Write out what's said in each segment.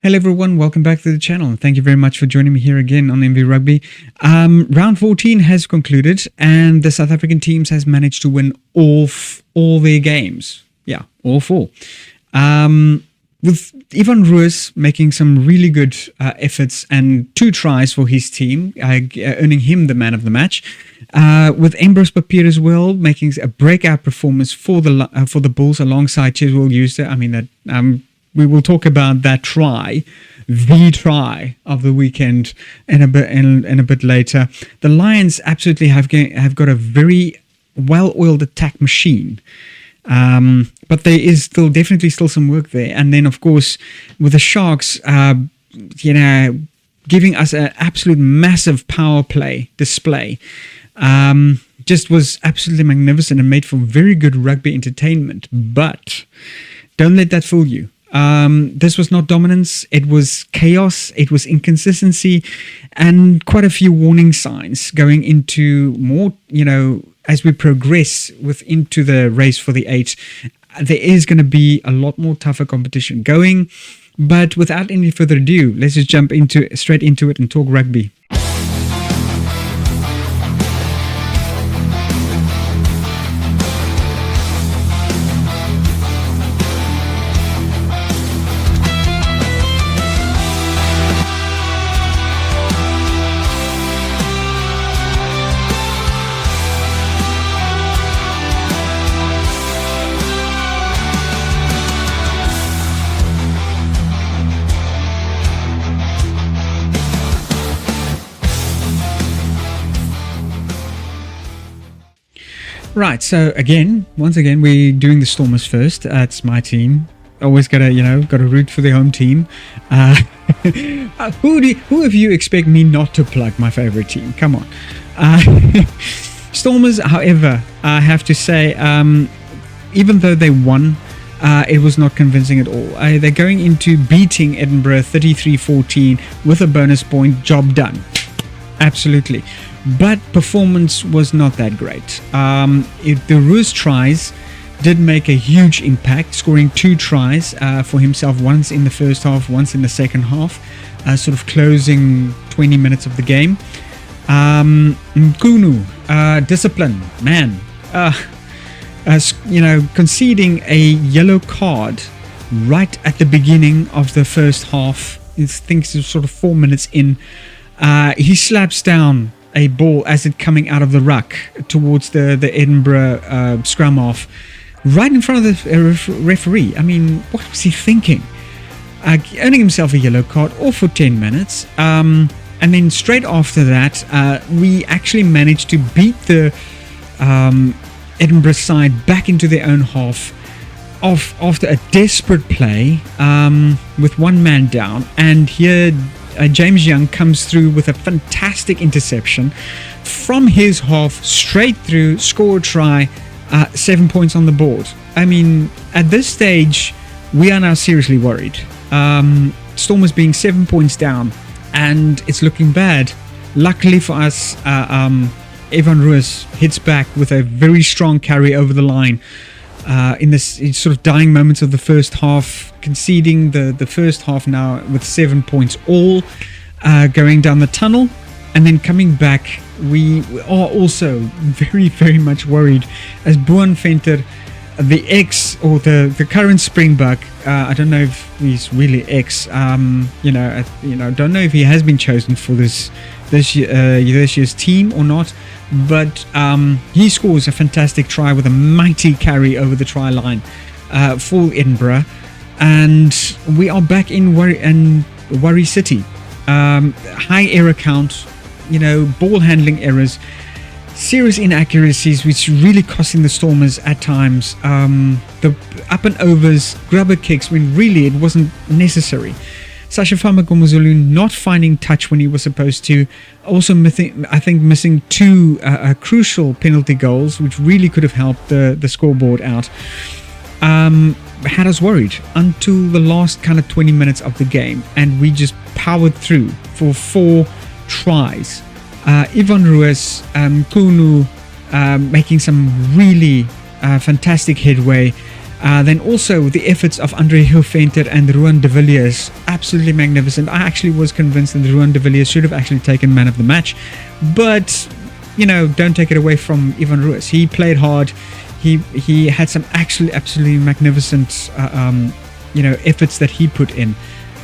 Hello everyone, welcome back to the channel and thank you very much for joining me here again on MV Rugby. Round 14 has concluded and the South African teams has managed to win all their games. Yeah, all four. With Ivan Ruiz making some really good efforts and 2 tries for his team, earning him the man of the match. With Ambrose Papier as well, making a breakout performance for the Bulls alongside Chiswell Euster. I mean, that we will talk about that try, the try of the weekend, in a bit later. The Lions absolutely have got a very well-oiled attack machine, but there is definitely still some work there. And then, of course, with the Sharks, giving us an absolute massive power play display, just was absolutely magnificent and made for very good rugby entertainment. But don't let that fool you. This was not dominance, it was chaos, it was inconsistency, and quite a few warning signs going into more, as we progress into the race for the 8, there is going to be a lot more tougher competition going. But without any further ado, let's just jump straight into it and talk rugby. Right, so once again, we're doing the Stormers first. That's my team. Always gotta root for the home team. Who of you expect me not to plug my favorite team? Come on. Stormers, however, I have to say, even though they won, it was not convincing at all. They're going into beating Edinburgh 33-14 with a bonus point. Job done. Absolutely. But performance was not that great. The Ruiz tries did make a huge impact, scoring 2 tries for himself, once in the first half, once in the second half, sort of closing 20 minutes of the game. Nkunu, discipline, man. Conceding a yellow card right at the beginning of the first half. I think it's sort of 4 minutes in. He slaps down a ball as it coming out of the ruck towards the Edinburgh scrum off, right in front of the referee. I mean, what was he thinking? Earning himself a yellow card, all for 10 minutes. And then straight after that, we actually managed to beat the Edinburgh side back into their own half after a desperate play with one man down. And here James Young comes through with a fantastic interception from his half, straight through, score a try, 7 points on the board. I mean, at this stage, we are now seriously worried. Stormers being 7 points down, and it's looking bad. Luckily for us, Ivan Ruiz hits back with a very strong carry over the line. In this sort of dying moments of the first half, conceding the first half now with 7 points all, going down the tunnel, and then coming back, we are also very, very much worried as Boan Venter, the ex or the current Springbok, I don't know if he's really ex, don't know if he has been chosen for this year's team or not. But he scores a fantastic try with a mighty carry over the try line for Edinburgh, and we are back in worry city. High error count, ball handling errors, serious inaccuracies, which really costing the Stormers at times. The up and overs, grubber kicks when really it wasn't necessary. Sasha Famagomazulu not finding touch when he was supposed to. Also missing 2 crucial penalty goals, which really could have helped the scoreboard out. Had us worried until the last kind of 20 minutes of the game, and we just powered through for 4 tries. Ivan Ruiz, Kunu making some really fantastic headway. Then also the efforts of Andre Hilventer and Ruan de Villiers, absolutely magnificent. I actually was convinced that Ruan de Villiers should have actually taken man of the match, but don't take it away from Ivan Ruiz. He played hard. He had some actually absolutely magnificent efforts that he put in.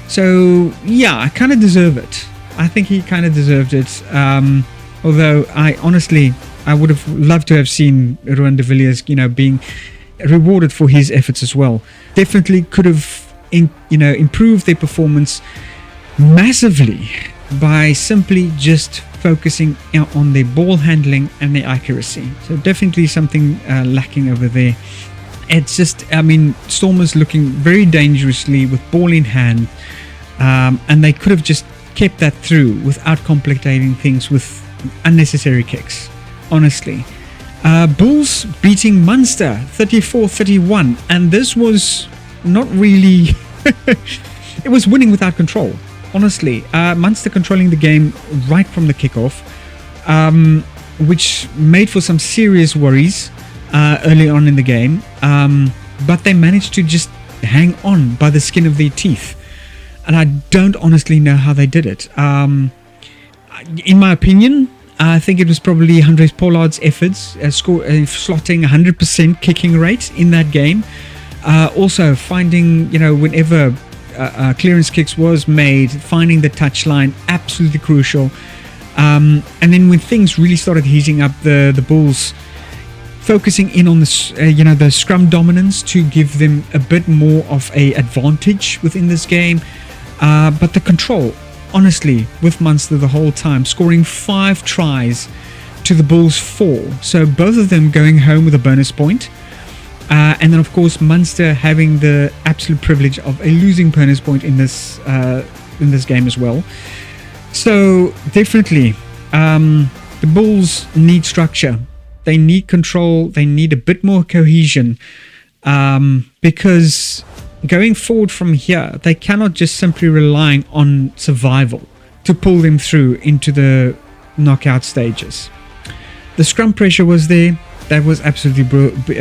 So yeah, I kind of deserve it. I think he kind of deserved it. Although I would have loved to have seen Ruan de Villiers, being rewarded for his efforts as well. Definitely could have improved their performance massively by simply just focusing on their ball handling and their accuracy. So definitely something lacking over there. It's just, Stormers looking very dangerously with ball in hand, and they could have just kept that through without complicating things with unnecessary kicks, honestly. Bulls beating Munster 34-31, and this was not really it was winning without control, honestly. Munster controlling the game right from the kickoff, which made for some serious worries early on in the game, but they managed to just hang on by the skin of their teeth, and I don't honestly know how they did it. In my opinion, I think it was probably Andres Pollard's efforts, slotting 100% kicking rate in that game. Also finding, whenever clearance kicks was made, finding the touchline, absolutely crucial. And then when things really started heating up, the Bulls focusing in on the scrum dominance to give them a bit more of a advantage within this game. But the control, honestly, with Munster the whole time, scoring 5 tries to the Bulls 4. So both of them going home with a bonus point. And then, of course, Munster having the absolute privilege of a losing bonus point in this game as well. So definitely, the Bulls need structure. They need control. They need a bit more cohesion, because going forward from here, they cannot just simply relying on survival to pull them through into the knockout stages. The scrum pressure was there. That was absolutely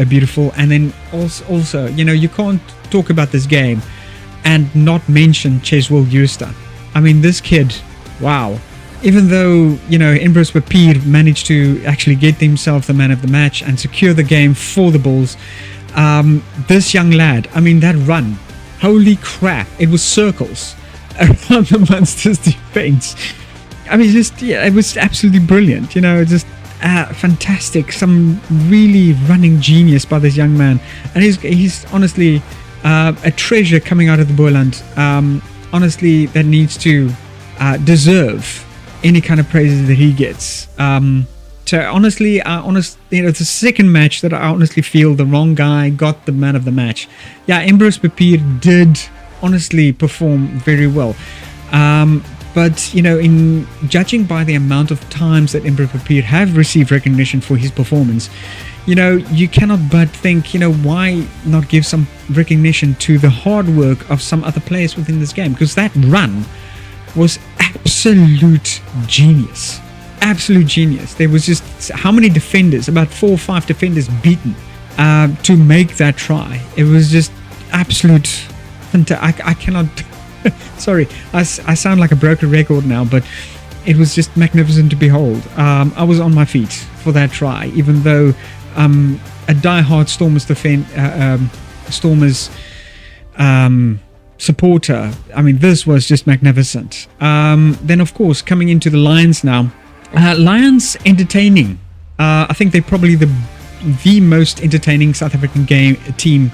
beautiful. And then also, you can't talk about this game and not mention Cheswell Jursta. This kid, wow. Even though, Embrus Papier managed to actually get themselves the man of the match and secure the game for the Bulls, this young lad, that run, holy crap, it was circles around the Munster's defense. It was absolutely brilliant, just fantastic. Some really running genius by this young man, and he's honestly a treasure coming out of the Boerland. Honestly, that needs to deserve any kind of praises that he gets. It's the second match that I honestly feel the wrong guy got the man of the match. Yeah, Embrus Papier did honestly perform very well. But, in judging by the amount of times that Embrus Papier have received recognition for his performance, you cannot but think, why not give some recognition to the hard work of some other players within this game? Because that run was absolute genius. Absolute genius. There was just how many defenders, about 4 or 5 defenders beaten to make that try. It was just absolute fantastic. I cannot sorry, I sound like a broken record now, but it was just magnificent to behold. I was on my feet for that try, even though a die-hard Stormers supporter. This was just magnificent. Then, of course, coming into the Lions now. Lions entertaining. I think they're probably the most entertaining South African team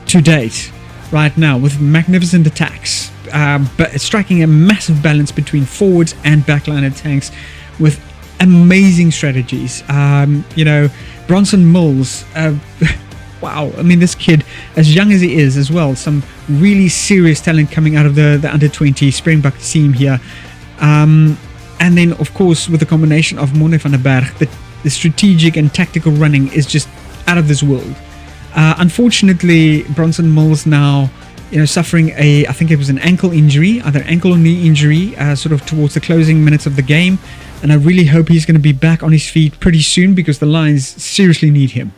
to date right now, with magnificent attacks, but striking a massive balance between forwards and backline attacks with amazing strategies. Bronson Mills, wow, this kid, as young as he is as well, some really serious talent coming out of the under-20 Springbok team here. And then, of course, with the combination of Mone van der Berg, the strategic and tactical running is just out of this world. Unfortunately, Bronson Mills now, suffering I think it was an ankle injury, either ankle or knee injury, sort of towards the closing minutes of the game. And I really hope he's going to be back on his feet pretty soon, because the Lions seriously need him.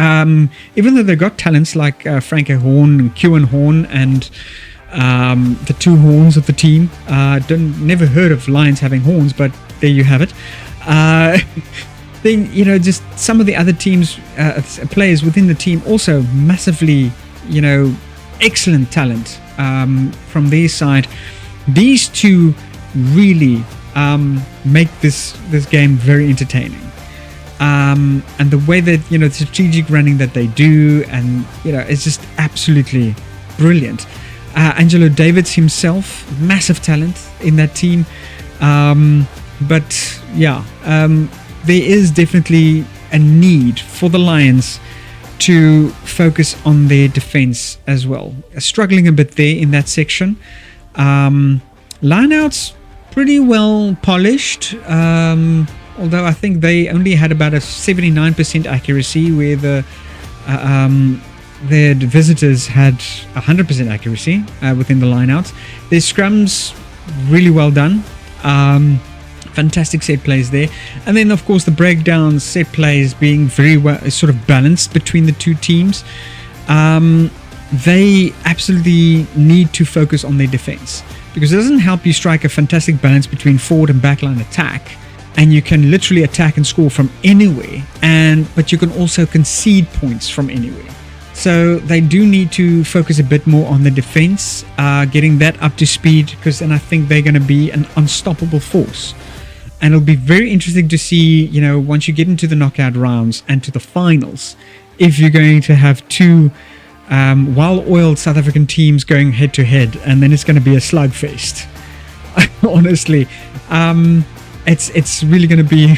Even though they've got talents like Franco Horn and Kewan Horn and the two horns of the team. Never heard of Lions having horns, but there you have it. Then, just some of the other teams, players within the team also massively, excellent talent from their side. These two really make this game very entertaining. And the way that, the strategic running that they do, and, it's just absolutely brilliant. Angelo Davids himself, massive talent in that team. But yeah, there is definitely a need for the Lions to focus on their defense as well. Struggling a bit there in that section. Lineouts pretty well polished, although I think they only had about a 79% accuracy, where their visitors had 100% accuracy within the lineouts. Their scrums really well done. Fantastic set plays there. And then, of course, the breakdowns, set plays being very well sort of balanced between the two teams. They absolutely need to focus on their defense, because it doesn't help you strike a fantastic balance between forward and backline attack, and you can literally attack and score from anywhere, but you can also concede points from anywhere. So they do need to focus a bit more on the defense, getting that up to speed, because then I think they're going to be an unstoppable force. And it'll be very interesting to see, once you get into the knockout rounds and to the finals, if you're going to have two well-oiled South African teams going head-to-head, and then it's going to be a slugfest. Honestly, it's really going to be,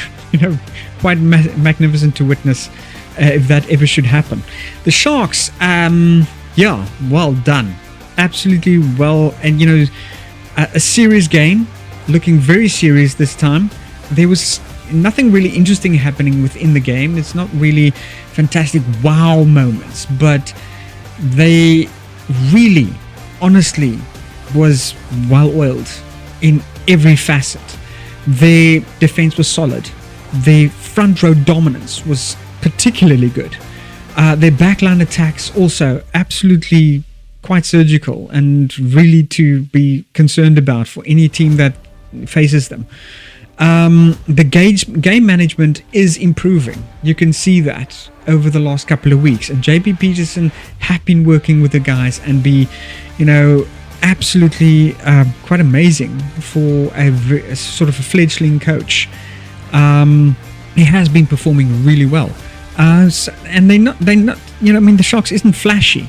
quite magnificent to witness. If that ever should happen. The Sharks, well done. Absolutely well. And, a serious game, looking very serious this time. There was nothing really interesting happening within the game. It's not really fantastic wow moments, but they really, honestly, was well-oiled in every facet. Their defense was solid. Their front row dominance was particularly good. Their backline attacks also absolutely quite surgical and really to be concerned about for any team that faces them. The game management is improving. You can see that over the last couple of weeks, and JP Peterson have been working with the guys and be, absolutely quite amazing for a sort of a fledgling coach. He has been performing really well. And they're not, the Sharks isn't flashy,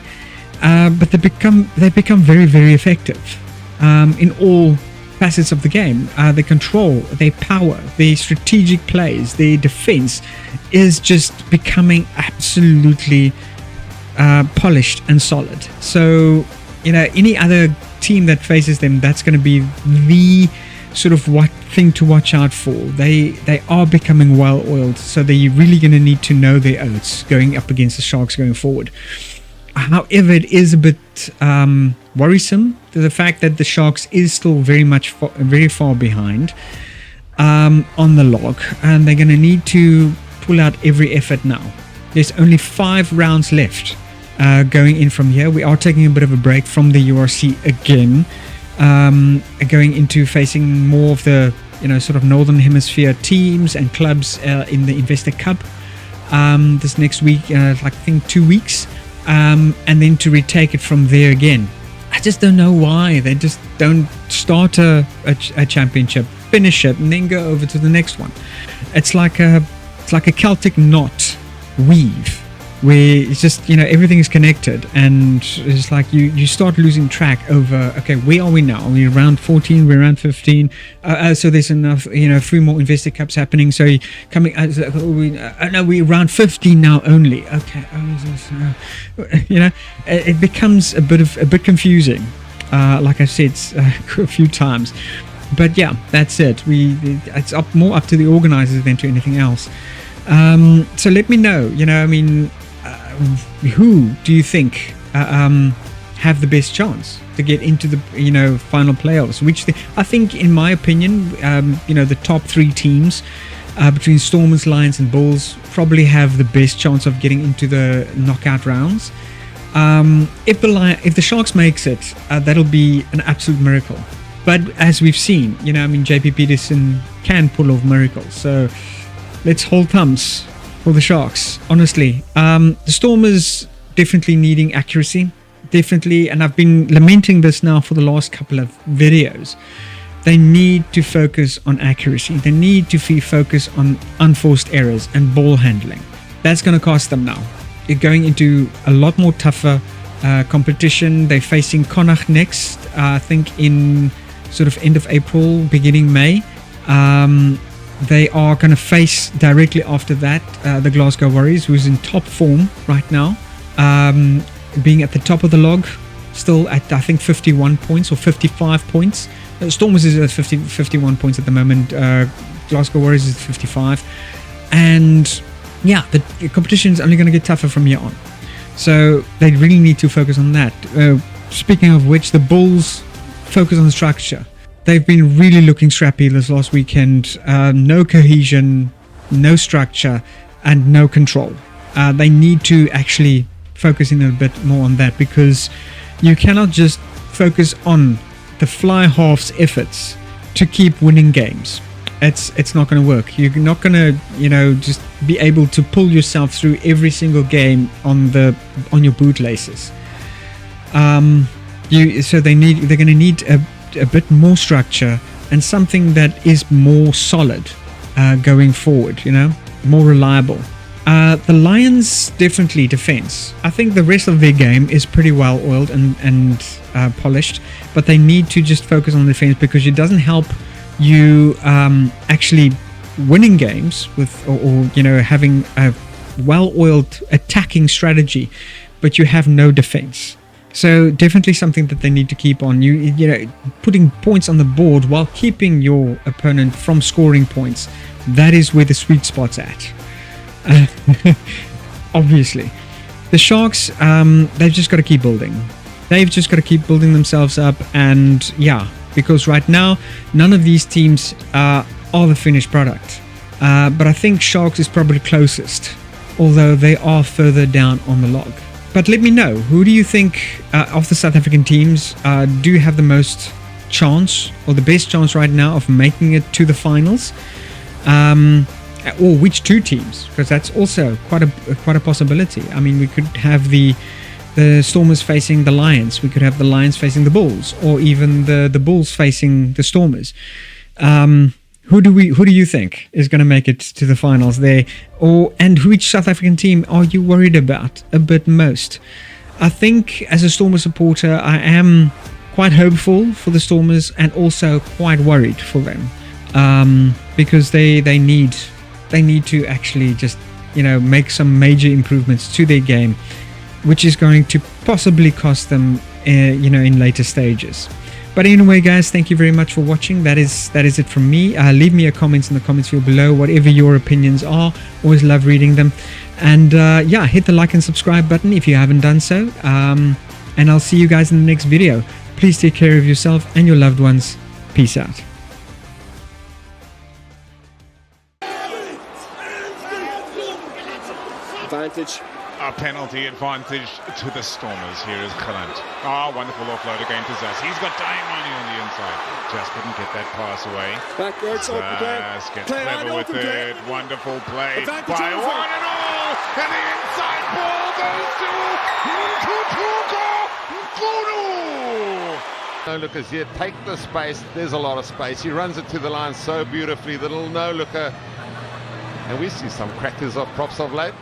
but they become very, very effective in all facets of the game. Their control, their power, their strategic plays, their defense is just becoming absolutely polished and solid. So, any other team that faces them, that's going to be the sort of thing to watch out for. They are becoming well-oiled, so they're really going to need to know their oats going up against the Sharks going forward. However, it is a bit worrisome to the fact that the Sharks is still very far behind on the log, and they're going to need to pull out every effort now. There's only 5 rounds left going in from here. We are taking a bit of a break from the URC again, going into facing more of the sort of Northern Hemisphere teams and clubs in the Investor Cup this next week, I think 2 weeks, and then to retake it from there again. I just don't know why they just don't start a championship, finish it, and then go over to the next one. It's like a Celtic knot weave, where it's just, everything is connected, and it's like you start losing track over, okay, where are we now? Are we around 14? We're around 15? So there's enough, 3 more Investor Cups happening, so you're coming, no, we're around 15 now only. Okay, it becomes a bit confusing, like I said a few times. But yeah, that's it. It's more up to the organizers than to anything else. So let me know, who do you think have the best chance to get into the final playoffs? I think, in my opinion, the top 3 teams between Stormers, Lions and Bulls probably have the best chance of getting into the knockout rounds. If the Sharks makes it, that'll be an absolute miracle. But as we've seen, JP Peterson can pull off miracles. So let's hold thumbs for the Sharks, honestly. The Stormers definitely needing accuracy. Definitely, and I've been lamenting this now for the last couple of videos. They need to focus on accuracy. They need to focus on unforced errors and ball handling. That's going to cost them now. They're going into a lot more tougher competition. They're facing Connacht next, I think in sort of end of April, beginning May. They are going to face directly after that the Glasgow Warriors, who's in top form right now. Being at the top of the log, still at I think 51 points or 55 points. Stormers is at 51 points at the moment. Glasgow Warriors is 55, and yeah, the competition is only going to get tougher from here on. So they really need to focus on that. Speaking of which, the Bulls focus on the structure. They've been really looking scrappy this last weekend. No cohesion, no structure, and no control. They need to actually focus in a bit more on that, because you cannot just focus on the fly halves efforts to keep winning games. It's not going to work. You're not going to just be able to pull yourself through every single game on your bootlaces. So they're going to need a bit more structure and something that is more solid going forward. More reliable. The Lions definitely defense. I think the rest of their game is pretty well oiled and polished, but they need to just focus on defense, because it doesn't help you actually winning games with or having a well-oiled attacking strategy, but you have no defense. So definitely something that they need to keep on. Putting points on the board while keeping your opponent from scoring points. That is where the sweet spot's at. Obviously, the Sharks, they've just got to keep building. They've just got to keep building themselves up, and yeah, because right now none of these teams are the finished product. But I think Sharks is probably closest, although they are further down on the log. But let me know, who do you think of the South African teams do have the most chance, or the best chance right now, of making it to the finals? Or which two teams? Because that's also quite a possibility. I mean, we could have the Stormers facing the Lions. We could have the Lions facing the Bulls, or even the Bulls facing the Stormers. Who do you think is going to make it to the finals there? And which South African team are you worried about a bit most? I think as a Stormers supporter, I am quite hopeful for the Stormers and also quite worried for them, because they need to actually just make some major improvements to their game, which is going to possibly cost them in later stages. But anyway, guys, thank you very much for watching. That is it from me. Leave me a comment in the comments field below, whatever your opinions are. Always love reading them. And yeah, hit the like and subscribe button if you haven't done so. And I'll see you guys in the next video. Please take care of yourself and your loved ones. Peace out. Advantage. A penalty advantage to the Stormers. Here is Kalant. Wonderful offload again to Zas. He's got Diamani on the inside. Just couldn't get that pass away. Backwards, open play. Gets clever with it. Wonderful play by one and all. And the inside ball goes to Nkutuko Mfunu. No-lookers here. Take the space. There's a lot of space. He runs it to the line so beautifully. The little no-looker. And we see some crackers of props of late.